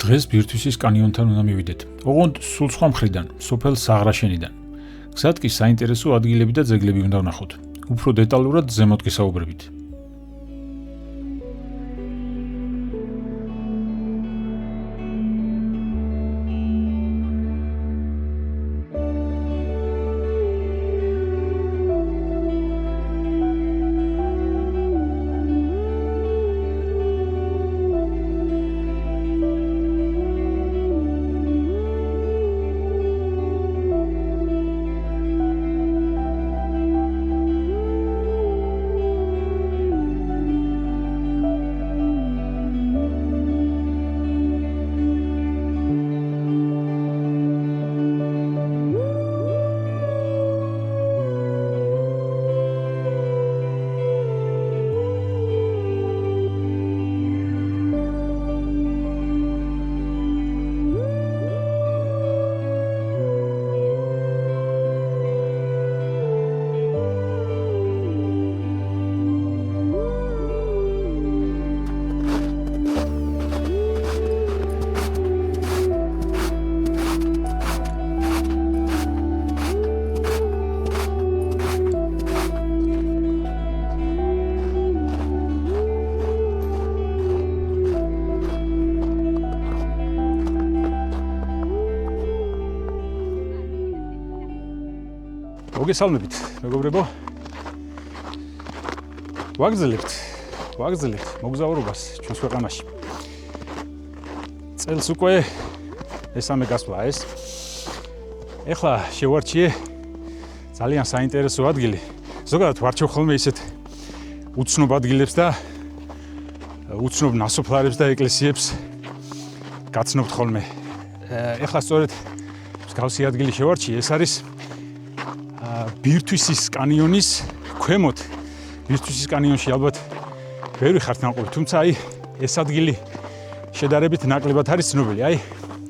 დღეს ბირთვისის კანიონთან უნდა მივიდეთ. ოღონდ სულ სხვა მხრიდან, სოფელ საღრაშენიდან. გზად კი საინტერესო ადგილები და ძეგლები უნდა ვნახოთ. უფრო დეტალურად ზემოთ გესაუბრებით. მოგესალმებით, მეგობრებო. ვაგრძელებთ მოგზაურობას ჩვენს ქვეყანაში. წელს უკვე ესამე გასვლა ეს. ეხლა შევარჩიე ძალიან საინტერესო ადგილი. ზოგადად ვარჩევ ხოლმე ისეთ უცნობ ადგილებს და უცნობ ნასოფლარებს და ეკლესიებს გაცნობთ ხოლმე. ეხლა სწორედ მსგავსი ადგილი შევარჩიე. ეს არის ბირთვისის კანიონის ქვემოთ. ბირთვისის კანიონში ალბათ ბევრი ხართ ნაყოფი, თუმცა ეს ადგილი შედარებით ნაკლებად არის ცნობილი.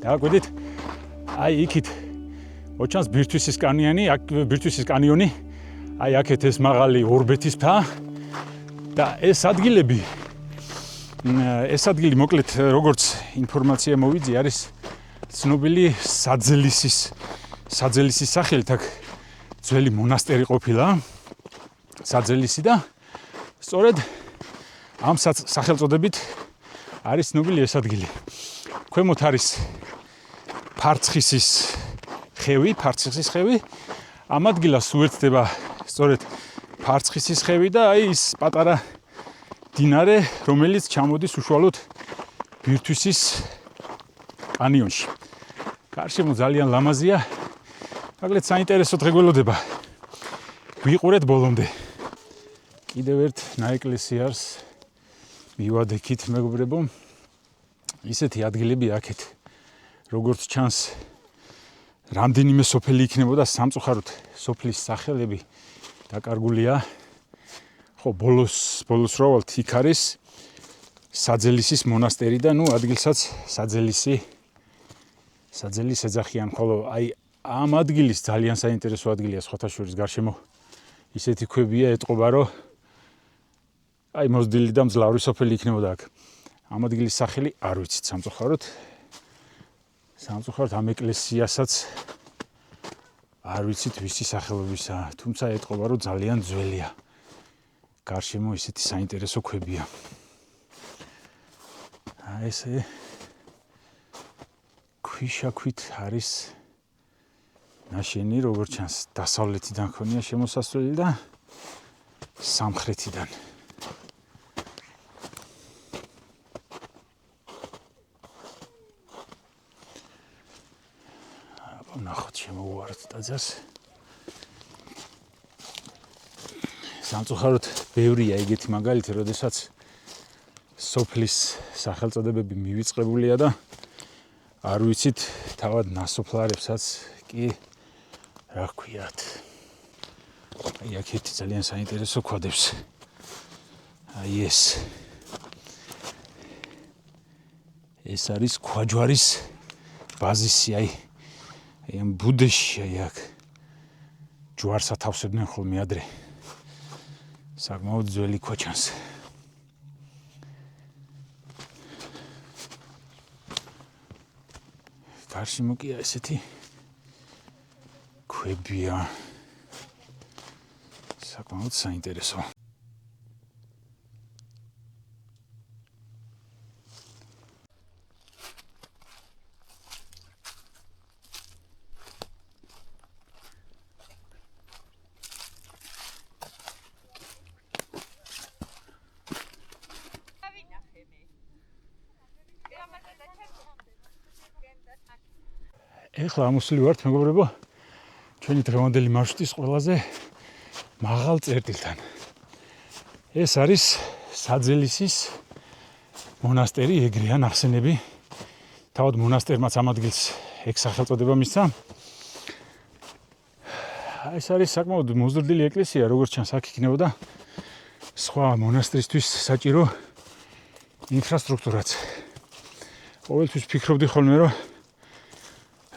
დააკვირდით, იქით ოჩანს ბირთვისის კანიონი, აქეთ ეს მაღალი ორბეთის მთა და ეს ადგილი მოკლედ როგორც ინფორმაცია მოვიძი, არის ცნობილი საძელისის სახელით. აქ ძველი მონასტერი ყოფილა საძელისი და სწორედ ამ სახელწოდებით არის ცნობილი ეს ადგილი. ქვემოთ არის ფარცხისის ხევი. ამ ადგილას უერთდება სწორედ ფარცხისის ხევი და ის პატარა დინარე, რომელიც ჩამოდის უშუალოდ ბირთვისის კანიონში. გარშემო ძალიან ლამაზია. მაგალითად საინტერესო დღეგველოდება. ვიყურეთ ბოლომდე. კიდევ ერთ ნაეკლესიარს მივადექით, მეგობრებო. ისეთი ადგილები აქეთ. როგორც ჩანს, რამდენიმე სოფელი იქნებოდა სამწუხაროდ სოფლის სახელები დაკარგულია. ხო, ბოლოს რავალთ იქ არის საძელისის მონასტერი და ადგილსაც საძელის ეძახიან, ხოლო ამ ადგილის ძალიან საინტერესო ადგილია სხვათა შორის გარშემო ისეთი ქვებია ეტყობა, რომ მოზრდილი და მძლავრი სოფელი იქნებოდა აქ. ამ ადგილის სახელი არ ვიცით სამწუხაროდ ამ ეკლესიასაც არ ვიცით ვისი სახელობისა, თუმცა ეტყობა, რომ ძალიან ძველია. გარშემო ისეთი საინტერესო ქვებია. ესე ქვიშაქვით არის ნაშენი, როგორც ჩანს, დასავლეთიდან ქონია შემოსასვლელი და სამხრეთიდან. ნახოთ, შემოვუარეთ ტაძარს. სამწუხაროდ ბევრია ეგეთი მაგალითი, როდესაც სოფლის სახელწოდებები მივიწყებულია და არ ვიცით თავად ნასოფლარებსაც კი რა ქვიათ. აქეთ ძალიან საინტერესო ქვადებს. ეს არის ქვაჯვარის ბაზისი. ამ ბუდეში აქ ჯვარს ათავსებდნენ ხოლმე ადრე. საკმაოდ ძველი ქვა ჩანს. გარშემო კი ესეთი ქვებია. საკმაოდ საინტერესო. ეხლა ამოსული ვართ მეგობრებო ჩვენი დღევანდელი მარშრუტის ყველაზე მაღალ წერტილთან. ეს არის საძელისის მონასტერი, ეგრეა ნახსენები. თავად მონასტერმაც ამ ადგილს ეგ სახელწოდება მისცა. ეს არის საკმაოდ მოზრდილი ეკლესია, როგორც ჩანს, აქ იქნებოდა სხვა მონასტრისთვის საჭირო ინფრასტრუქტურაც. ყოველთვის ფიქრობდი ხოლმე, რომ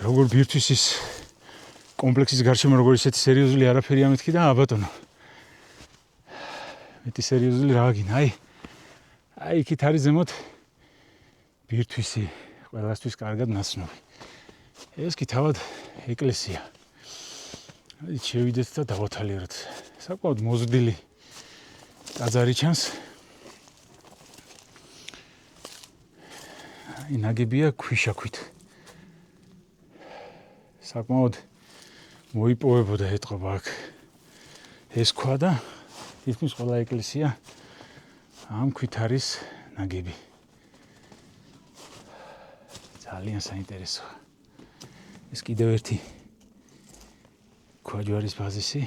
როგორ ბირთვის ის კომპლექსის გარშემო როგორ ისეთი სერიოზული არაფერი ამეთქი და აბატონო. მეტი სერიოზული რა გინა, აი იქით არის ზემოთ ბირთვისი, ყველასთვის კარგად ნაცნობი. ეს კი თავად ეკლესია. შევიდეთ და დავათვალიეროთ. საკმაოდ მოზრდილი ტაძარი ჩანს. ნაგებია ქვიშაქვით. საკმაოდ მოიპოვებოდა ეტყობა აქ ეს ქვა და თითქმის ყველა ეკლესია ამ ქვით არის ნაგები. ძალიან საინტერესოა. ეს კიდევ ერთი ქვაჯვარის ბაზისი.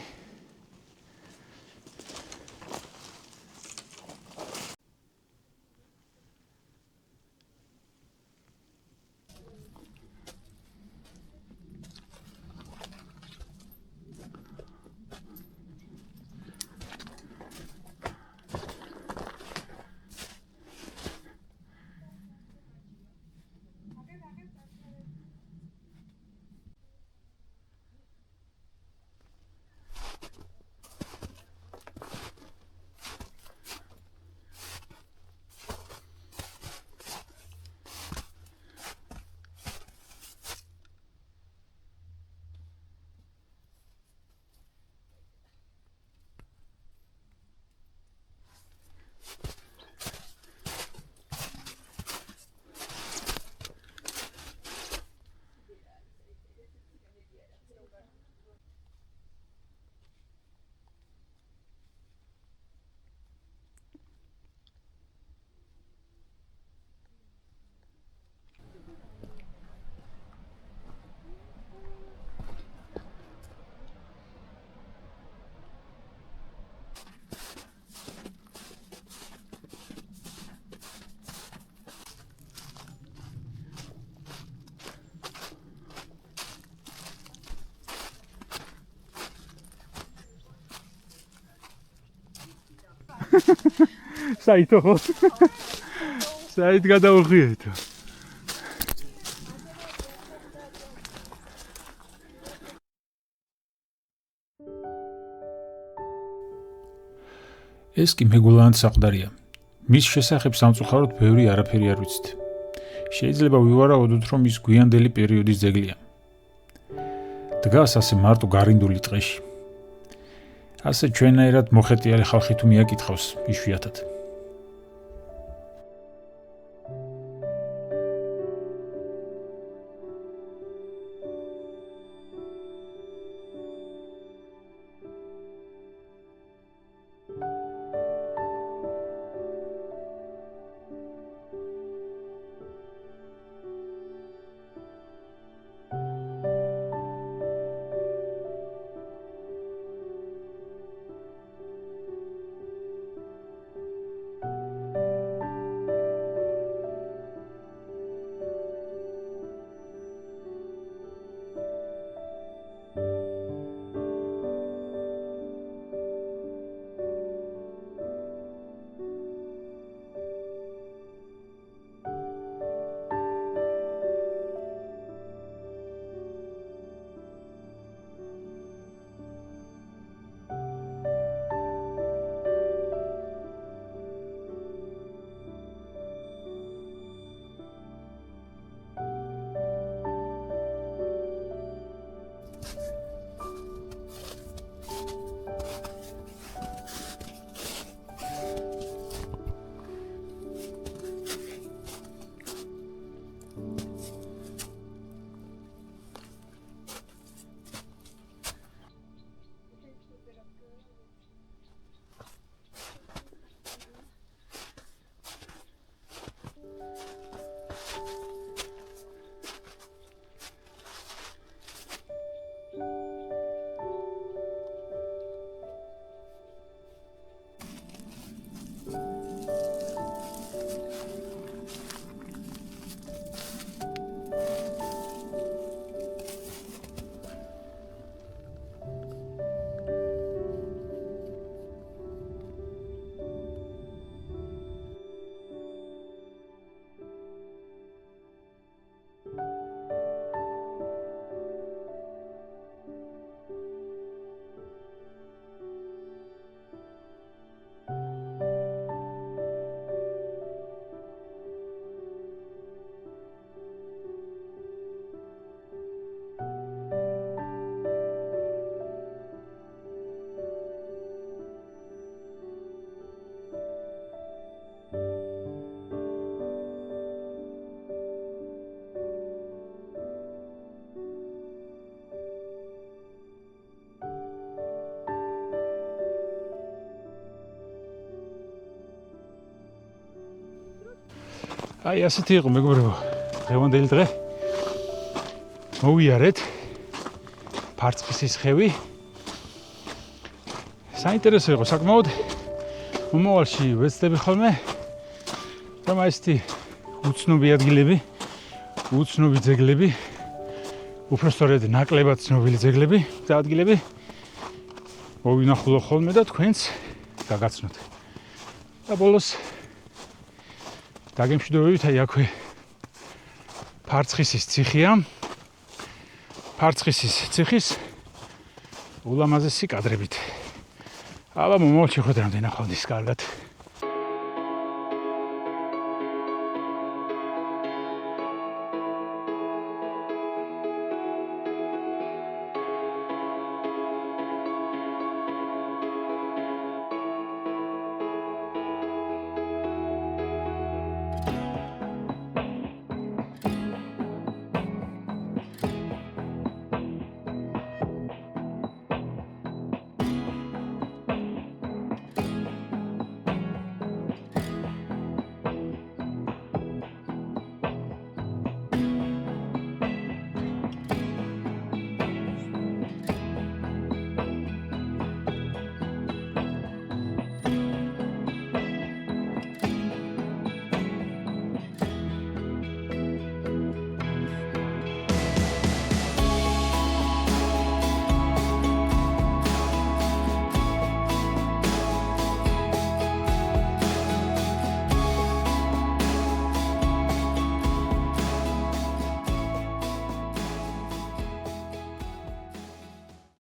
საითო ხო? საით გადაუღიეთო. ეს კი მეგულაანთ საყდარია. მის შესახებ სამწუხაროდ ბევრი არაფერი არ ვიცით. შეიძლება ვივარაუდოთ, რომ ის გვიანდელი პერიოდის ძეგლია. დგას ასე მარტო გარინდული ტყეში. ასე ჩვენაირად მოხეტიალე ხალხი თუ მიაკითხავს იშვიათად. აი ასეთი იყო მეგობრებო, დღევანდელი დღე. მოვიარეთ ფარცხისის ხევი. საინტერესო იყო საკმაოდ. მომავალში ვეცდები ხოლმე რომ ესეთი უცნობი ადგილები, უცნობი ძეგლები, უпростоრედ ნაკლებად ცნობილი ძეგლები და ადგილები მოვინახულო ხოლმე და თქვენც გაგაცნოთ. და ბოლოს დაგემშვიდობებით აი აქვე ფარცხისის ციხეა. ფარცხისის ციხის ულამაზესი კადრებით. აბა მომავალში ხვდებით რამდენი ახალ ის კარგად.